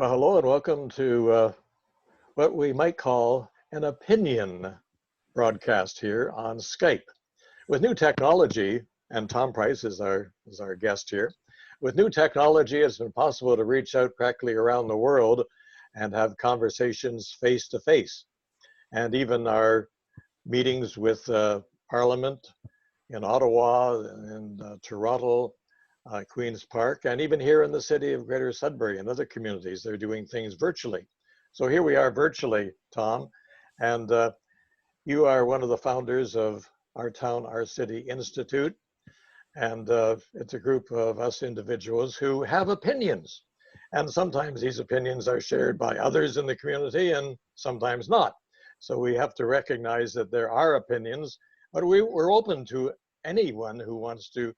Well, hello and welcome to what we might call an opinion broadcast here on Skype. With new technology, and Tom Price is our guest here, with new technology, it's been possible to reach out practically around the world and have conversations face to face. And even our meetings with Parliament in Ottawa and Toronto, Queen's Park, and even here in the city of Greater Sudbury and other communities, they're doing things virtually. So here we are virtually, Tom, and you are one of the founders of Our Town, Our City Institute, and it's a group of us individuals who have opinions, and sometimes these opinions are shared by others in the community and sometimes not. So we have to recognize that there are opinions, but we're open to anyone who wants to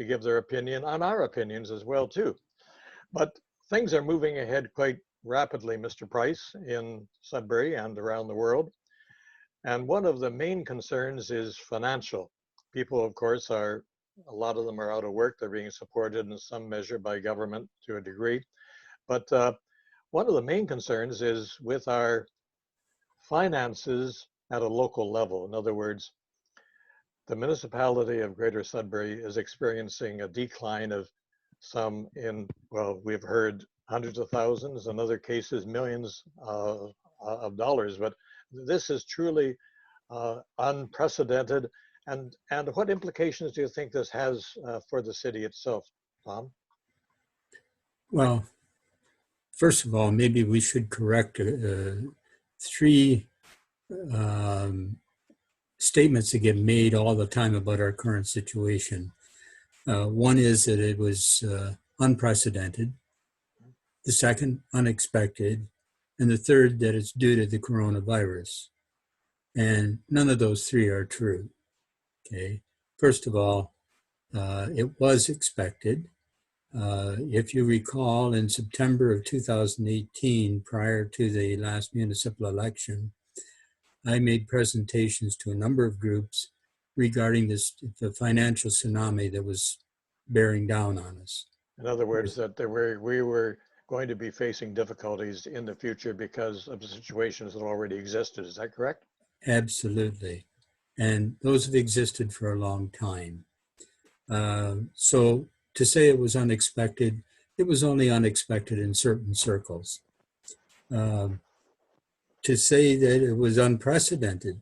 give their opinion on our opinions as well too. But things are moving ahead quite rapidly, Mr. Price, in Sudbury and around the world. And one of the main concerns is financial. People, of course, a lot of them are out of work. They're being supported in some measure by government to a degree. But one of the main concerns is with our finances at a local level. In other words, the municipality of Greater Sudbury is experiencing a decline of some well, we've heard hundreds of thousands, in other cases, millions of dollars. But this is truly unprecedented. And what implications do you think this has for the city itself, Tom? Well, first of all, maybe we should correct three statements that get made all the time about our current situation. One is that it was unprecedented. The second, unexpected. And the third, that it's due to the coronavirus. And none of those three are true. Okay. First of all, it was expected. If you recall, in September of 2018, prior to the last municipal election, I made presentations to a number of groups regarding the financial tsunami that was bearing down on us. In other words, that we were going to be facing difficulties in the future because of the situations that already existed. Is that correct? Absolutely. And those have existed for a long time. So to say it was unexpected, it was only unexpected in certain circles. To say that it was unprecedented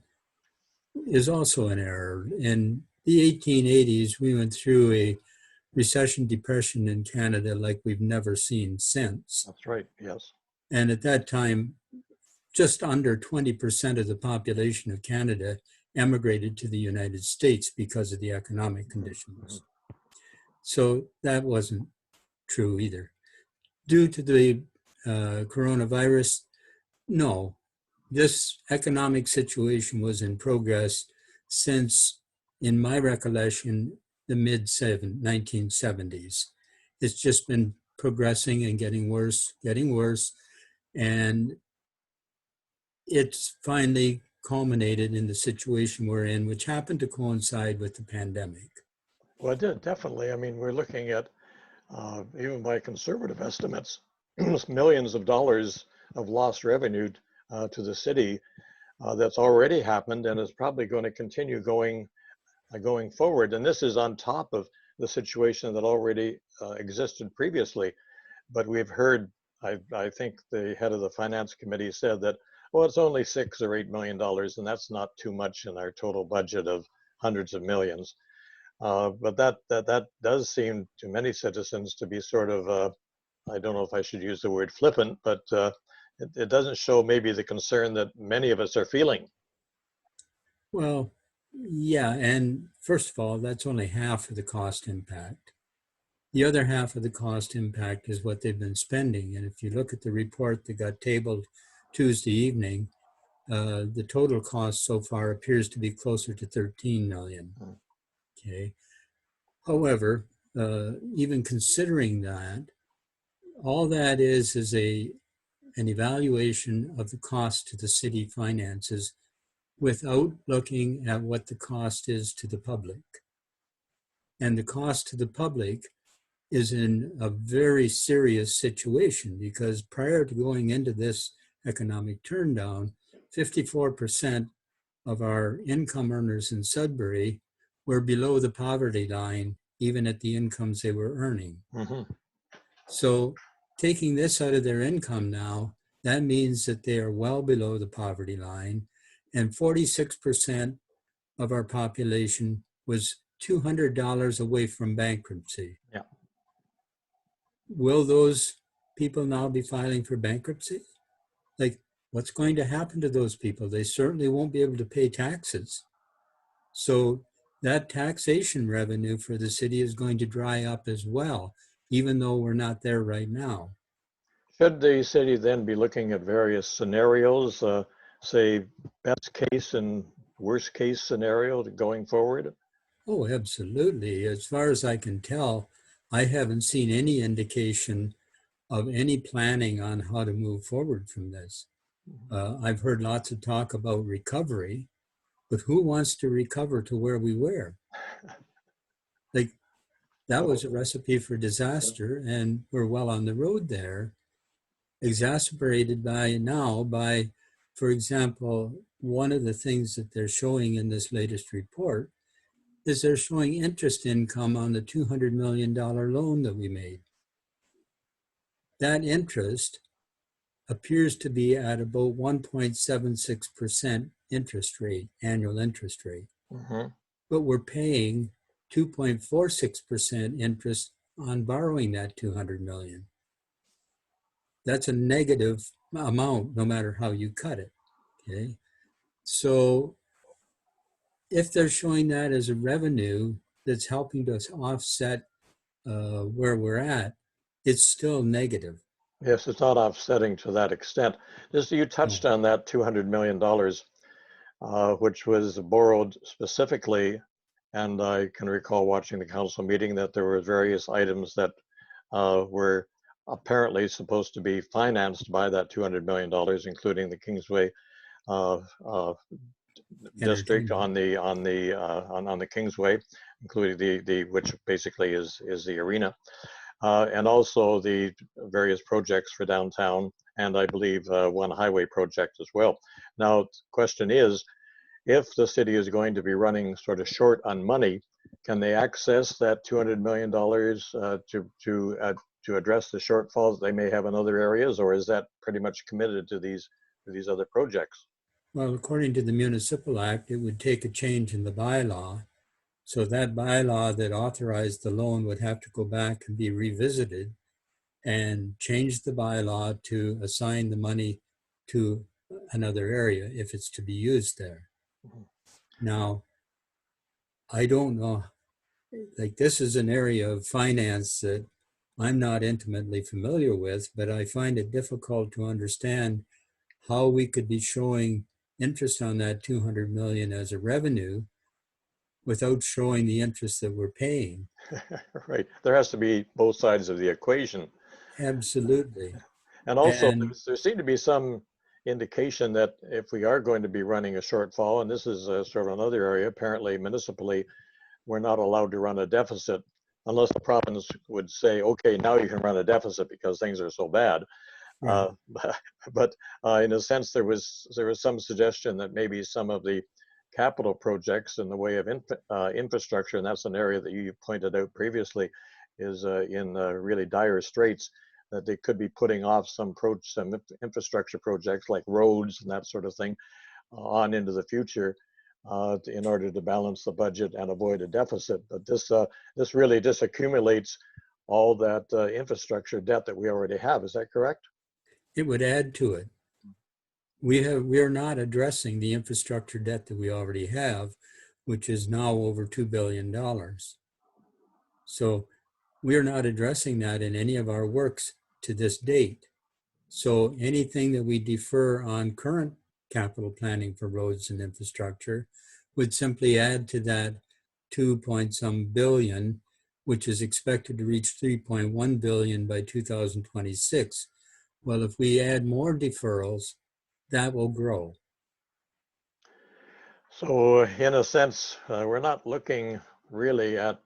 is also an error. In the 1880s, we went through a recession depression in Canada like we've never seen since. That's right, yes. And at that time, just under 20% of the population of Canada emigrated to the United States because of the economic conditions. So that wasn't true either. Due to the coronavirus, no. This economic situation was in progress since, in my recollection, the mid-1970s. It's just been progressing and getting worse, and it's finally culminated in the situation we're in, which happened to coincide with the pandemic. Well, it did, definitely. I mean, we're looking at, even by conservative estimates, millions of dollars of lost revenue to the city that's already happened and is probably going to continue going forward. And this is on top of the situation that already existed previously. But we've heard, I think the head of the finance committee said that, well, it's only $6 or $8 million, and that's not too much in our total budget of hundreds of millions. But that does seem to many citizens to be sort of, I don't know if I should use the word flippant, but it doesn't show maybe the concern that many of us are feeling. Well, yeah, and first of all, that's only half of the cost impact. The other half of the cost impact is what they've been spending. And if you look at the report that got tabled Tuesday evening, the total cost so far appears to be closer to 13 million. Okay. However, even considering that, all that is an evaluation of the cost to the city finances without looking at what the cost is to the public. And the cost to the public is in a very serious situation, because prior to going into this economic turndown, 54% of our income earners in Sudbury were below the poverty line, even at the incomes they were earning. Mm-hmm. So taking this out of their income now, that means that they are well below the poverty line, and 46% of our population was $200 away from bankruptcy. Yeah. Will those people now be filing for bankruptcy? Like, what's going to happen to those people? They certainly won't be able to pay taxes. So that taxation revenue for the city is going to dry up as well, even though we're not there right now. Should the city then be looking at various scenarios, say best case and worst case scenario going forward? Oh, absolutely. As far as I can tell, I haven't seen any indication of any planning on how to move forward from this. I've heard lots of talk about recovery, but who wants to recover to where we were? Like, that was a recipe for disaster, and we're well on the road there, exacerbated by, for example, one of the things that they're showing in this latest report is they're showing interest income on the $200 million loan that we made. That interest appears to be at about 1.76% interest rate, annual interest rate. Mm-hmm. But we're paying 2.46% interest on borrowing that 200 million. That's a negative amount, no matter how you cut it. Okay. So if they're showing that as a revenue that's helping us offset where we're at, it's still negative. Yes, it's not offsetting to that extent. Just you touched on that $200 million, which was borrowed specifically, and I can recall watching the council meeting that there were various items that were apparently supposed to be financed by that $200 million, including the Kingsway district on the Kingsway, including the which basically is the arena. And also the various projects for downtown, and I believe one highway project as well. Now, the question is, if the city is going to be running sort of short on money, can they access that $200 million to address the shortfalls they may have in other areas, or is that pretty much committed to these other projects? Well, according to the Municipal Act, it would take a change in the bylaw. So that bylaw that authorized the loan would have to go back and be revisited and change the bylaw to assign the money to another area if it's to be used there. Now, I don't know, like, this is an area of finance that I'm not intimately familiar with, but I find it difficult to understand how we could be showing interest on that 200 million as a revenue without showing the interest that we're paying. Right. There has to be both sides of the equation. Absolutely. And also, And there seemed to be some indication that if we are going to be running a shortfall, and this is sort of another area, apparently municipally, we're not allowed to run a deficit unless the province would say, okay, now you can run a deficit because things are so bad. right. But in a sense, there was some suggestion that maybe some of the capital projects in the way of infrastructure, and that's an area that you pointed out previously, is in really dire straits, that they could be putting off some infrastructure projects like roads and that sort of thing on into the future in order to balance the budget and avoid a deficit. But this really just accumulates all that infrastructure debt that we already have. Is that correct? It would add to it. We are not addressing the infrastructure debt that we already have, which is now over $2 billion. So we are not addressing that in any of our works to this date. So anything that we defer on current capital planning for roads and infrastructure would simply add to that 2 billion, which is expected to reach 3.1 billion by 2026. Well, if we add more deferrals, that will grow. So in a sense, we're not looking really at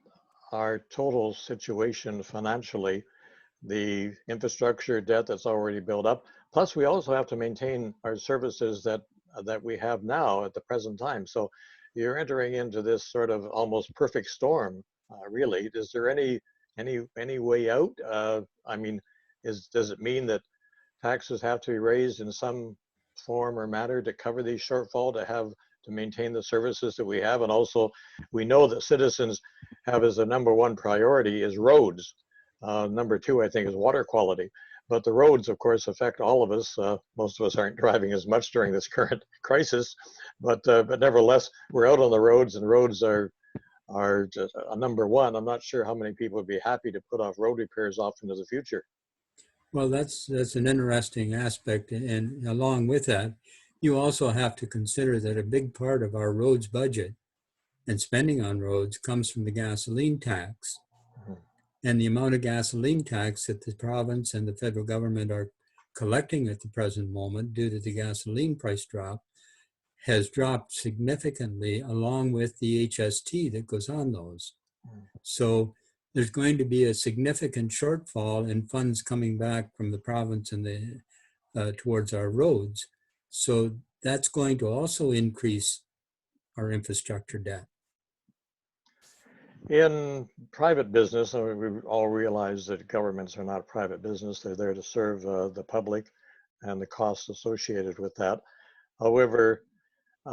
our total situation financially, the infrastructure debt that's already built up. Plus, we also have to maintain our services that we have now at the present time. So you're entering into this sort of almost perfect storm, really. Is there any way out? I mean, does it mean that taxes have to be raised in some form or matter to cover these shortfall, to maintain the services that we have? And also, we know that citizens have as a number one priority is roads. Number two, I think, is water quality. But the roads, of course, affect all of us. Most of us aren't driving as much during this current crisis, but nevertheless, we're out on the roads, and roads are just a number one. I'm not sure how many people would be happy to put off road repairs off into the future. Well, that's an interesting aspect. And along with that, you also have to consider that a big part of our roads budget and spending on roads comes from the gasoline tax. And the amount of gasoline tax that the province and the federal government are collecting at the present moment due to the gasoline price drop has dropped significantly, along with the HST that goes on those. So there's going to be a significant shortfall in funds coming back from the province and towards our roads. So that's going to also increase our infrastructure debt. In private business, I mean, we all realize that governments are not private business. They're there to serve the public and the costs associated with that. However,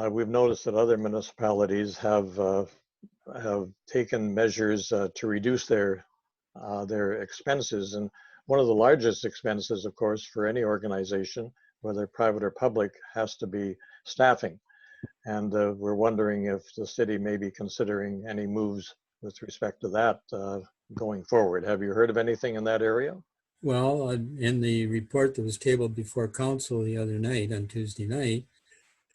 we've noticed that other municipalities have taken measures to reduce their expenses. And one of the largest expenses, of course, for any organization, whether private or public, has to be staffing. And we're wondering if the city may be considering any moves with respect to that going forward. Have you heard of anything in that area? Well, in the report that was tabled before council the other night, on Tuesday night,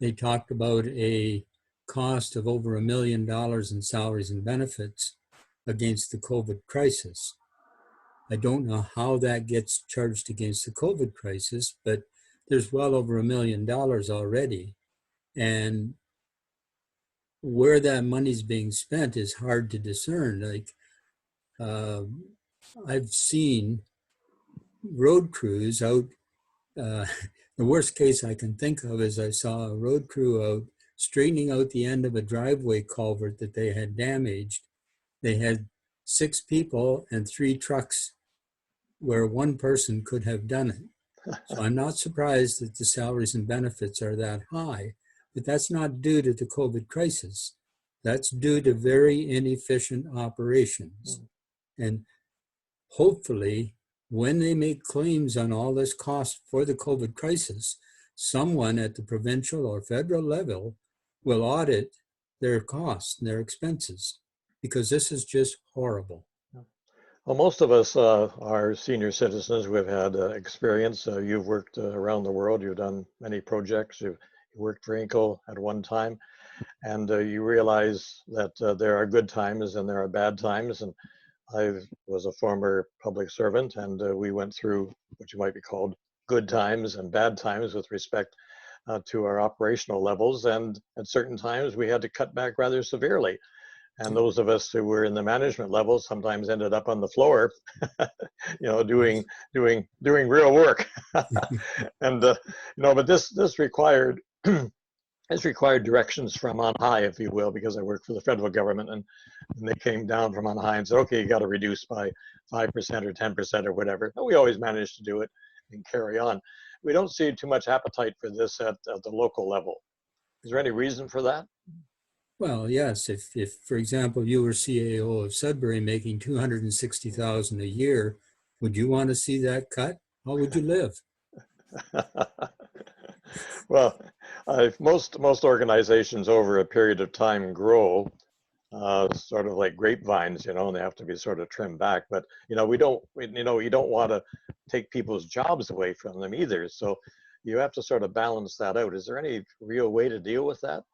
they talked about a cost of over $1 million in salaries and benefits against the COVID crisis. I don't know how that gets charged against the COVID crisis, but there's well over $1 million already. And where that money's being spent is hard to discern. Like, I've seen road crews out. The worst case I can think of is I saw a road crew out straightening out the end of a driveway culvert that they had damaged. They had 6 people and 3 trucks where one person could have done it. So I'm not surprised that the salaries and benefits are that high, but that's not due to the COVID crisis. That's due to very inefficient operations. And hopefully, when they make claims on all this cost for the COVID crisis, someone at the provincial or federal level will audit their costs and their expenses, because this is just horrible. Well, most of us are senior citizens. We've had experience. You've worked around the world. You've done many projects. You worked for Inco at one time, and you realize that there are good times and there are bad times. And I was a former public servant, and we went through what you might be called good times and bad times with respect to our operational levels. And at certain times, we had to cut back rather severely. And those of us who were in the management level sometimes ended up on the floor, doing real work. And but this required directions from on high, if you will, because I worked for the federal government, and they came down from on high and said, okay, you got to reduce by 5% or 10% or whatever. And we always managed to do it and carry on. We don't see too much appetite for this at the local level. Is there any reason for that? Well, yes. If for example, you were CAO of Sudbury making $260,000 a year, would you want to see that cut? How would you live? Well, most organizations over a period of time grow sort of like grapevines, and they have to be sort of trimmed back. But you don't want to take people's jobs away from them either. So you have to sort of balance that out. Is there any real way to deal with that?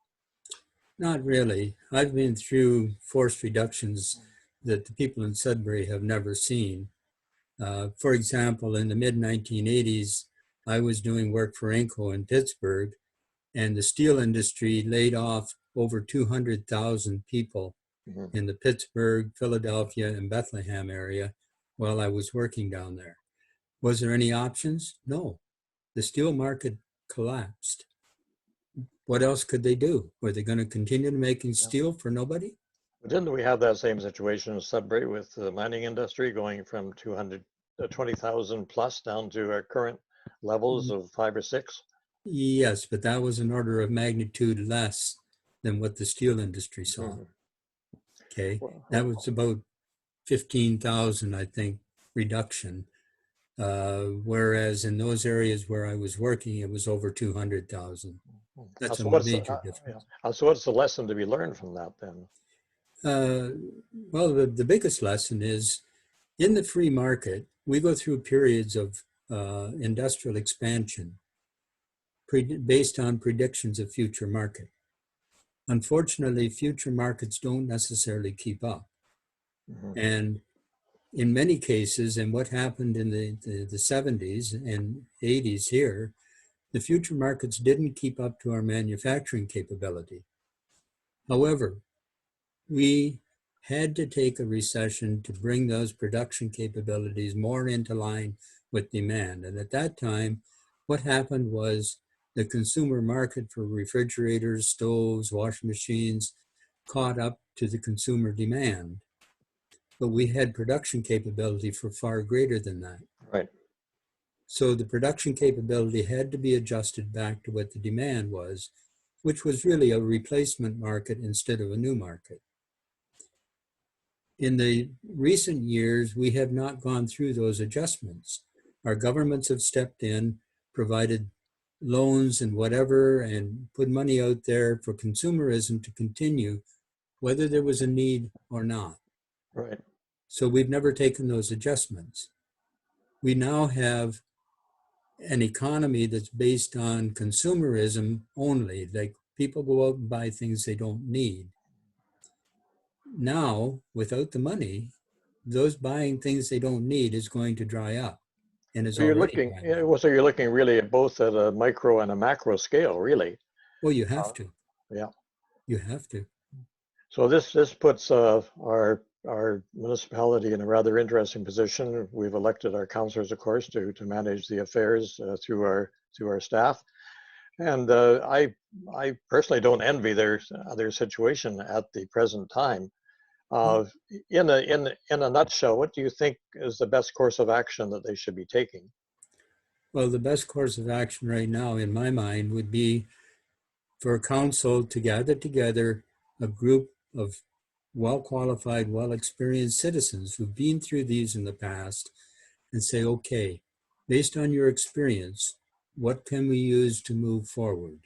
Not really. I've been through forced reductions that the people in Sudbury have never seen. For example, in the mid-1980s, I was doing work for Inco in Pittsburgh, and the steel industry laid off over 200,000 people Mhm. in the Pittsburgh, Philadelphia, and Bethlehem area while I was working down there. Was there any options? No. The steel market collapsed. What else could they do? Were they going to continue making Yeah. steel for nobody? But didn't we have that same situation in Sudbury with the mining industry going from 220,000 plus down to our current levels of 5 or 6? Yes, but that was an order of magnitude less than what the steel industry saw. Mhm. Okay. That was Well, about 15,000, I think, reduction. Whereas in those areas where I was working, it was over 200,000. That's a so what's major yeah. difference. So what's the lesson to be learned from that then? Uh, well, the biggest lesson is in the free market, we go through periods of industrial expansion based on predictions of future market. Unfortunately, future markets don't necessarily keep up. Mhm. And in many cases, and what happened in the 70s and 80s here, the future markets didn't keep up to our manufacturing capability. However, we had to take a recession to bring those production capabilities more into line with demand. And at that time, what happened was the consumer market for refrigerators, stoves, washing machines caught up to the consumer demand. But we had production capability for far greater than that. Right. So the production capability had to be adjusted back to what the demand was, which was really a replacement market instead of a new market. In the recent years, we have not gone through those adjustments. Our governments have stepped in, provided loans and whatever, and put money out there for consumerism to continue, whether there was a need or not. Right. So we've never taken those adjustments. We now have an economy that's based on consumerism only, like people go out and buy things they don't need. Now, without the money, those buying things they don't need is going to dry up and is So you're already looking, drying yeah, up. well, so you're looking really at both at a micro and a macro scale, really. Well, you Uh, have to. yeah. You have to. So this puts our municipality in a rather interesting position. We've elected our councillors, of course, to manage the affairs through our staff, and I personally don't envy their situation at the present time. Uh, in a nutshell, what do you think is the best course of action that they should be taking? Well, the best course of action right now, in my mind, would be for a council to gather together a group of well-qualified, well-experienced citizens who've been through these in the past and say, okay, based on your experience, what can we use to move forward?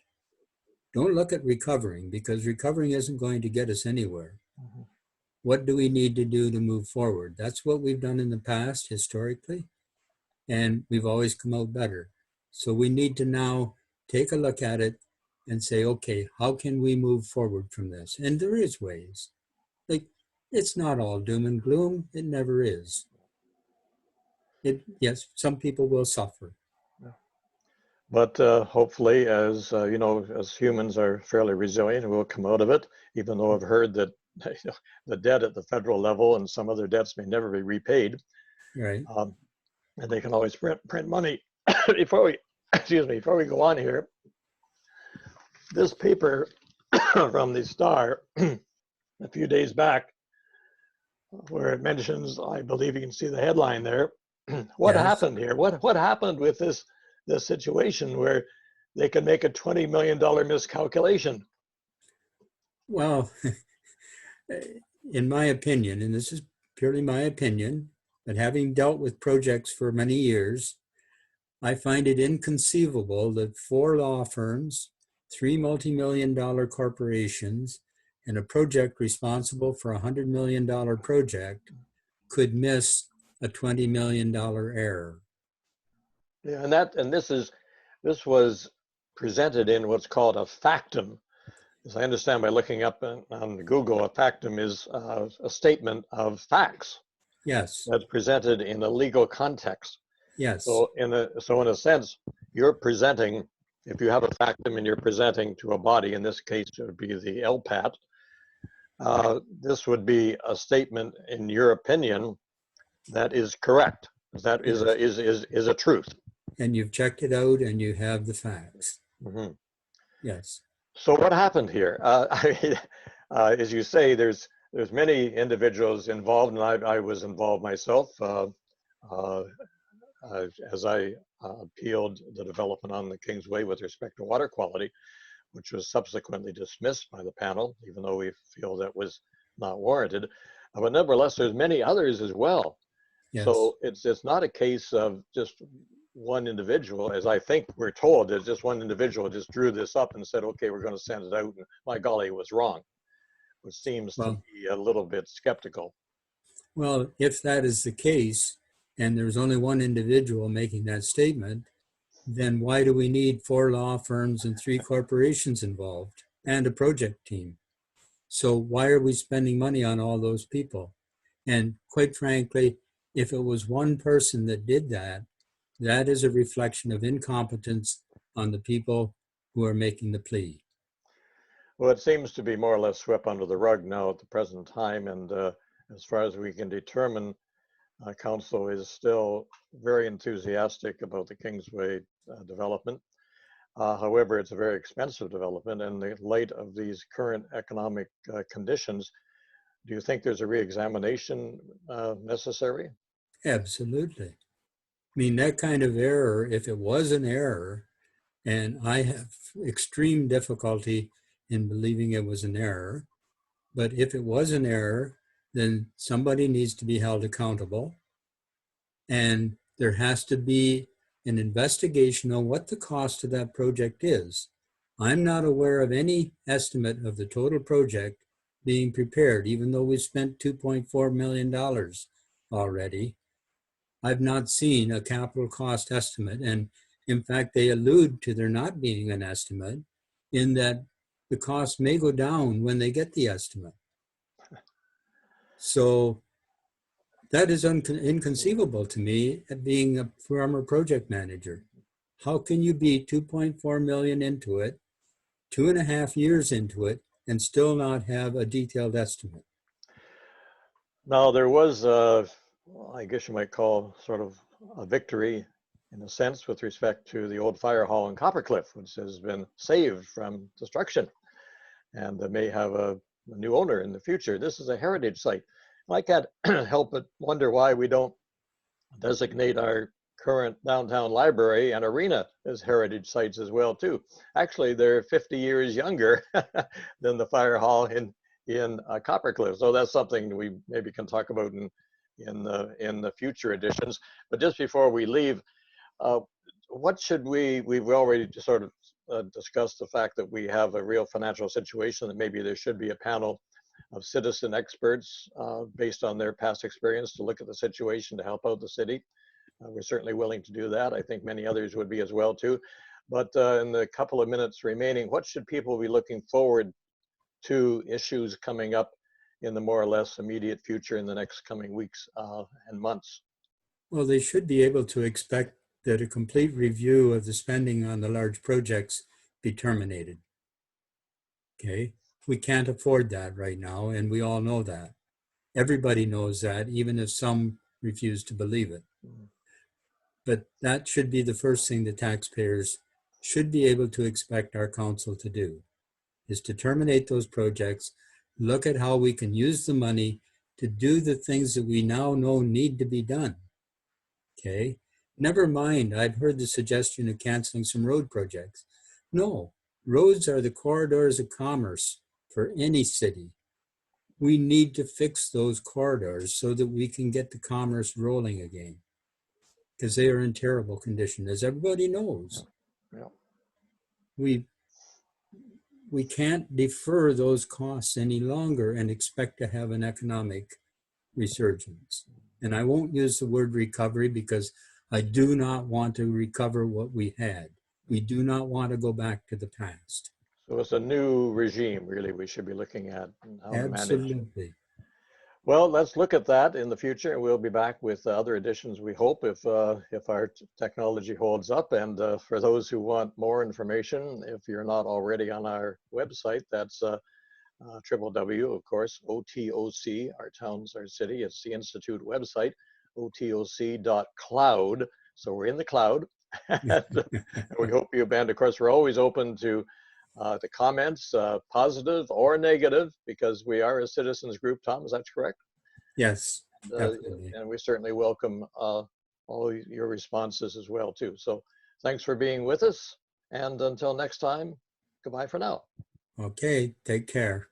Don't look at recovering because recovering isn't going to get us anywhere. Mhm. What do we need to do to move forward? That's what we've done in the past historically, and we've always come out better. So we need to now take a look at it and say, okay, how can we move forward from this? And there is ways. Like, it's not all doom and gloom. It never is. Yes, some people will suffer. Yeah. But hopefully, as you know, as humans are fairly resilient, we'll come out of it. Even though I've heard that the debt at the federal level and some other debts may never be repaid, Right? um, and they can always print money. Before we, excuse me, before we go on here, this paper from the Star a few days back, where it mentions, I believe you can see the headline there. What Yes. happened here? What happened with this situation where they could make a $20 million miscalculation? Well, in my opinion, and this is purely my opinion, but having dealt with projects for many years, I find it inconceivable that 4 law firms, 3 multi-million-dollar corporations, and a project responsible for a $100 million project could miss a $20 million error. Yeah, and this was presented in what's called a factum. As I understand by looking up on Google, a factum is a statement of facts Yes, that's presented in a legal context. yes, So in a sense, you're presenting, if you have a factum and you're presenting to a body, in this case it would be the LPAT, this would be a statement, in your opinion, that is correct. That is a truth. And you've checked it out and you have the facts. Mhm. Yes. So what happened here? As you say, there's many individuals involved, and I was involved myself uh, as I appealed the development on the Kingsway with respect to water quality, which was subsequently dismissed by the panel, even though we feel that was not warranted. But nevertheless, there's many others as well. Yes. So it's not a case of just one individual, as I think we're told. There's just one individual just drew this up and said, okay, we're going to send it out, and my golly, it was wrong, which seems to Well, be a little bit skeptical. well, if that is the case, and there's only one individual making that statement, then why do we need 4 law firms and 3 corporations involved and a project team? So why are we spending money on all those people? And quite frankly, if it was one person that did that, that is a reflection of incompetence on the people who are making the plea. Well, it seems to be more or less swept under the rug now at the present time, and as far as we can determine, council is still very enthusiastic about the Kingsway development. However, it's a very expensive development, and in the light of these current economic conditions, do you think there's a re-examination necessary? Absolutely. I mean, that kind of error, if it was an error, and I have extreme difficulty in believing it was an error, but if it was an error, then somebody needs to be held accountable. And there has to be an investigation on what the cost of that project is. I'm not aware of any estimate of the total project being prepared, even though we spent $2.4 million already. I've not seen a capital cost estimate. And in fact, they allude to there not being an estimate in that the cost may go down when they get the estimate. So that is inconceivable to me, being a former project manager. How can you be 2.4 million into it, 2.5 years into it, and still not have a detailed estimate? Now, there was, well, I guess you might call sort of a victory in a sense with respect to the old fire hall in Coppercliff, which has been saved from destruction and may have a new owner in the future. This is a heritage site. I can't help but wonder why we don't designate our current downtown library and arena as heritage sites as well too. Actually, they're 50 years younger than the fire hall in Coppercliff. So that's something we maybe can talk about in the future editions. But just before we leave, what should we've already sort of discussed the fact that we have a real financial situation, that maybe there should be a panel of citizen experts based on their past experience to look at the situation to help out the city. We're certainly willing to do that. I think many others would be as well too. But in the couple of minutes remaining, what should people be looking forward to, issues coming up in the more or less immediate future in the next coming weeks and months? Well, they should be able to expect that a complete review of the spending on the large projects be terminated. Okay, we can't afford that right now, and we all know that. Everybody knows that, even if some refuse to believe it. But that should be the first thing the taxpayers should be able to expect our council to do, is to terminate those projects, look at how we can use the money to do the things that we now know need to be done. Okay, never mind, I've heard the suggestion of canceling some road projects. No, roads are the corridors of commerce for any city. We need to fix those corridors so that we can get the commerce rolling again, because they are in terrible condition, as everybody knows. Yeah. We can't defer those costs any longer and expect to have an economic resurgence. And I won't use the word recovery, because I do not want to recover what we had. We do not want to go back to the past. So it's a new regime, really, we should be looking at how to manage. Absolutely. Well, let's look at that in the future, and we'll be back with other editions, we hope, if our technology holds up. And for those who want more information, if you're not already on our website, that's www, of course, OTOC, our towns, our city. It's the Institute website, otoc.cloud. So we're in the cloud. And we hope you, and of course, we're always open to the comments, positive or negative, because we are a citizens group. Tom, is that correct? Yes, Uh, definitely. and we certainly welcome all your responses as well, too. So thanks for being with us. And until next time, goodbye for now. Okay, take care.